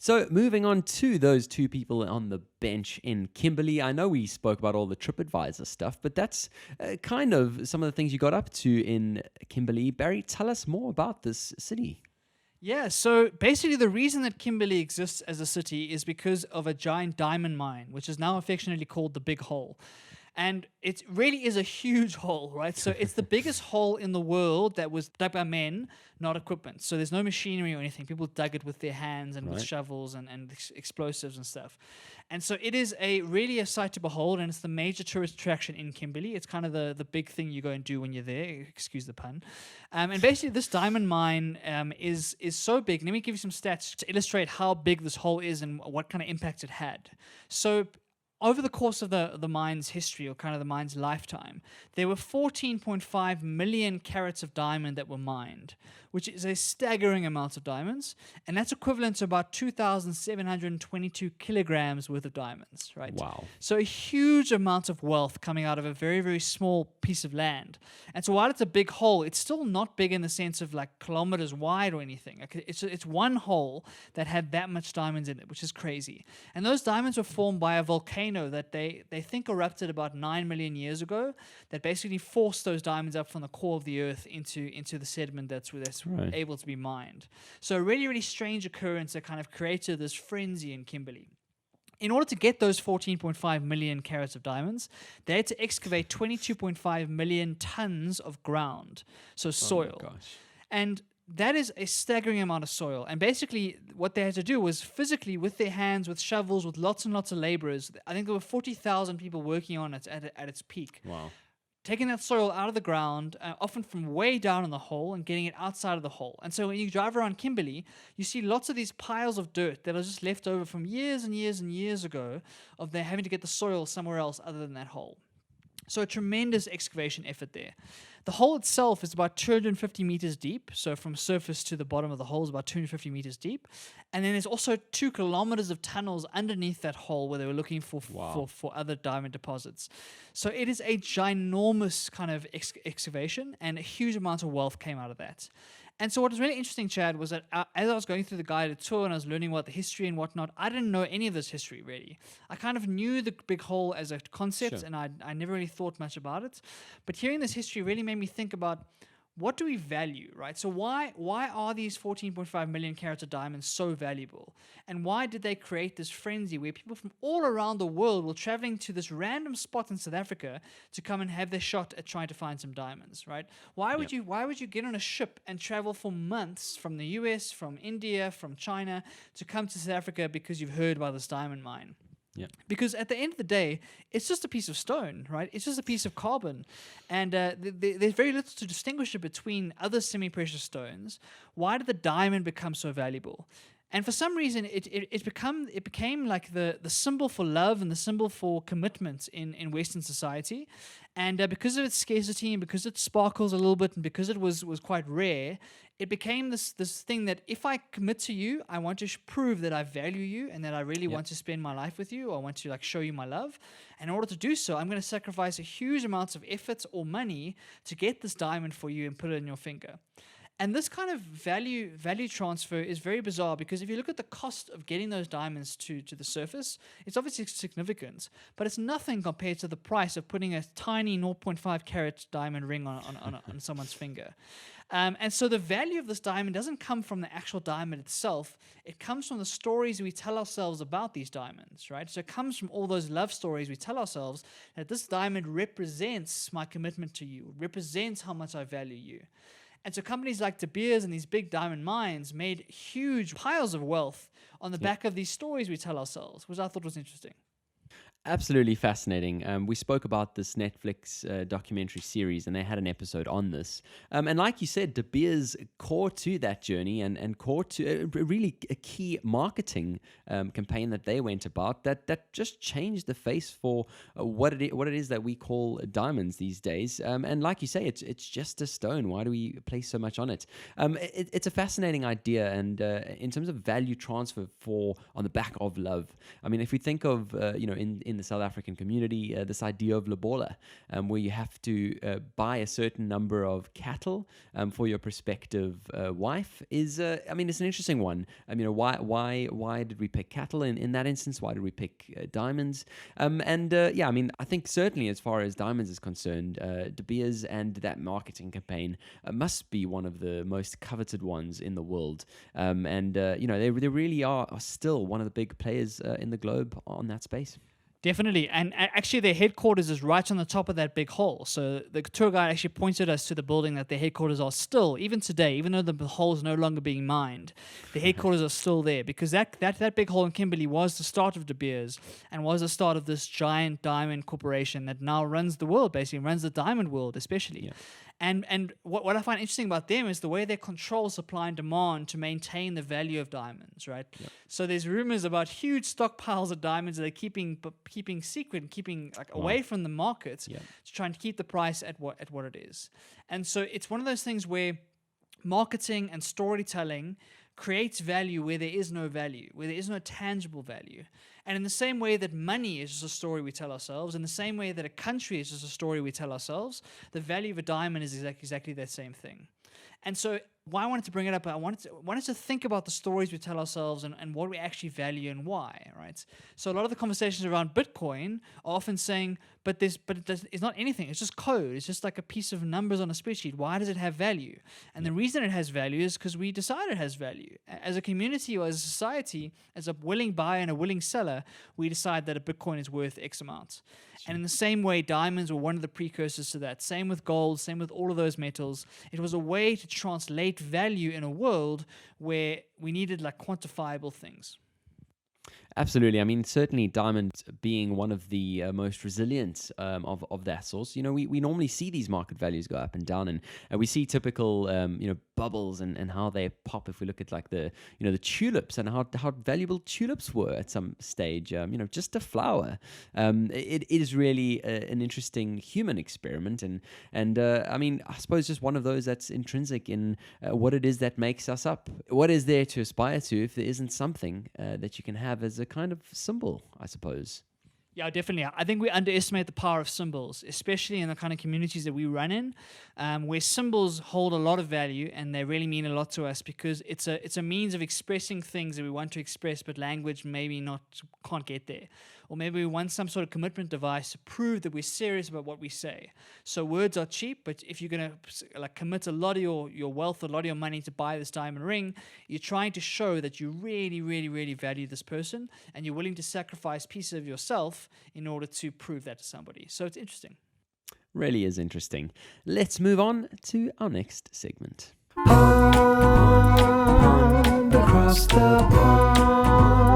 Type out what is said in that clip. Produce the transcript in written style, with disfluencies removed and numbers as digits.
So moving on to those two people on the bench in Kimberley, I know we spoke about all the TripAdvisor stuff, but that's kind of some of the things you got up to in Kimberley. Barry, tell us more about this city. Yeah, so basically the reason that Kimberley exists as a city is because of a giant diamond mine, which is now affectionately called the Big Hole. And it really is a huge hole, right? So it's the biggest hole in the world that was dug by men, not equipment. So there's no machinery or anything. People dug it with their hands and with Right. shovels and explosives and stuff. And so it is really a sight to behold, and it's the major tourist attraction in Kimberley. It's kind of the big thing you go and do when you're there, excuse the pun. And basically this diamond mine is so big. Let me give you some stats to illustrate how big this hole is and what kind of impact it had. So over the course of the mine's history, or kind of the mine's lifetime, there were 14.5 million carats of diamond that were mined, which is a staggering amount of diamonds, and that's equivalent to about 2,722 kilograms worth of diamonds, right? Wow. So a huge amount of wealth coming out of a very, very small piece of land. And so while it's a big hole, it's still not big in the sense of like kilometers wide or anything. Like it's one hole that had that much diamonds in it, which is crazy. And those diamonds were formed by a volcano that they think erupted about 9 million years ago, that basically forced those diamonds up from the core of the earth into the sediment that's Right. able to be mined. So a really, really strange occurrence that kind of created this frenzy in Kimberley. In order to get those 14.5 million carats of diamonds, they had to excavate 22.5 million tons of ground, so soil. Oh my gosh. And that is a staggering amount of soil. And basically, what they had to do was physically, with their hands, with shovels, with lots and lots of laborers. I think there were 40,000 people working on it at its peak. Wow. Taking that soil out of the ground, often from way down in the hole, and getting it outside of the hole. And so when you drive around Kimberley, you see lots of these piles of dirt that are just left over from years and years and years ago of them having to get the soil somewhere else other than that hole. So a tremendous excavation effort there. The hole itself is about 250 meters deep. So from surface to the bottom of the hole is about 250 meters deep. And then there's also 2 kilometers of tunnels underneath that hole where they were looking for Wow. for other diamond deposits. So it is a ginormous kind of excavation, and a huge amount of wealth came out of that. And so what was really interesting, Chad, was that as I was going through the guided tour and I was learning about the history and whatnot, I didn't know any of this history, really. I kind of knew the Big Hole as a concept, Sure. and I never really thought much about it. But hearing this history really made me think about, what do we value, right? So why are these 14.5 million carats of diamonds so valuable? And why did they create this frenzy where people from all around the world were traveling to this random spot in South Africa to come and have their shot at trying to find some diamonds, right? Why would you get on a ship and travel for months from the US, from India, from China to come to South Africa because you've heard about this diamond mine? Yeah. Because at the end of the day, it's just a piece of stone, right? It's just a piece of carbon. And there's very little to distinguish it between other semi-precious stones. Why did the diamond become so valuable? And for some reason, it became like the symbol for love and the symbol for commitment in Western society. And because of its scarcity and because it sparkles a little bit and because it was quite rare, it became this thing that if I commit to you, I want to prove that I value you and that I really want to spend my life with you. I want to like show you my love. And in order to do so, I'm going to sacrifice a huge amounts of effort or money to get this diamond for you and put it in your finger. And this kind of value transfer is very bizarre, because if you look at the cost of getting those diamonds to the surface, it's obviously significant, but it's nothing compared to the price of putting a tiny 0.5 carat diamond ring on someone's finger. And so the value of this diamond doesn't come from the actual diamond itself. It comes from the stories we tell ourselves about these diamonds, right? So it comes from all those love stories we tell ourselves that this diamond represents my commitment to you, represents how much I value you. And so companies like De Beers and these big diamond mines made huge piles of wealth on the back of these stories we tell ourselves, which I thought was interesting. Absolutely fascinating. We spoke about this Netflix documentary series, and they had an episode on this. And like you said, De Beers core to that journey and core to really a key marketing campaign that they went about that just changed the face for what it is that we call diamonds these days. And like you say, it's just a stone. Why do we place so much on it? It's a fascinating idea, and in terms of value transfer on the back of love. I mean, if we think of in in the South African community, this idea of lobola, where you have to buy a certain number of cattle for your prospective wife is, it's an interesting one. Why did we pick cattle in that instance? Why did we pick diamonds? I think certainly as far as diamonds is concerned, De Beers and that marketing campaign must be one of the most coveted ones in the world. They really are still one of the big players in the globe on that space. Definitely. And actually their headquarters is right on the top of that big hole. So the tour guide actually pointed us to the building that their headquarters are still, even today, even though the hole is no longer being mined, the headquarters are still there, because that big hole in Kimberley was the start of De Beers and was the start of this giant diamond corporation that now runs the world, basically, runs the diamond world especially. Yeah. And what I find interesting about them is the way they control supply and demand to maintain the value of diamonds, right? Yep. So there's rumors about huge stockpiles of diamonds that they're keeping secret and keeping away from the markets to try and keep the price at what it is. And so it's one of those things where marketing and storytelling creates value where there is no value, where there is no tangible value. And in the same way that money is just a story we tell ourselves, in the same way that a country is just a story we tell ourselves, the value of a diamond is exactly that same thing. And so why I wanted to bring it up, I wanted to think about the stories we tell ourselves and what we actually value and why, right? So a lot of the conversations around Bitcoin are often saying, it's not anything. It's just code. It's just like a piece of numbers on a spreadsheet. Why does it have value? And the reason it has value is because we decide it has value. As a community or as a society, as a willing buyer and a willing seller, we decide that a Bitcoin is worth X amount. And in the same way, diamonds were one of the precursors to that. Same with gold, same with all of those metals. It was a way to translate value in a world where we needed quantifiable things. Absolutely. Certainly diamonds being one of the most resilient of that source. We normally see these market values go up and down, and we see typical, bubbles and how they pop. If we look at the tulips and how valuable tulips were at some stage, just a flower. It is really an interesting human experiment, and I suppose just one of those that's intrinsic in what it is that makes us up. What is there to aspire to if there isn't something that you can have as a kind of symbol, I suppose? Yeah, definitely. I think we underestimate the power of symbols, especially in the kind of communities that we run in, where symbols hold a lot of value and they really mean a lot to us because it's a means of expressing things that we want to express, but language maybe can't get there. Or maybe we want some sort of commitment device to prove that we're serious about what we say. So words are cheap, but if you're going to commit a lot of your wealth, a lot of your money to buy this diamond ring, you're trying to show that you really, really, really value this person and you're willing to sacrifice pieces of yourself in order to prove that to somebody. So it's interesting. Really is interesting. Let's move on to our next segment. Pond, across the pond.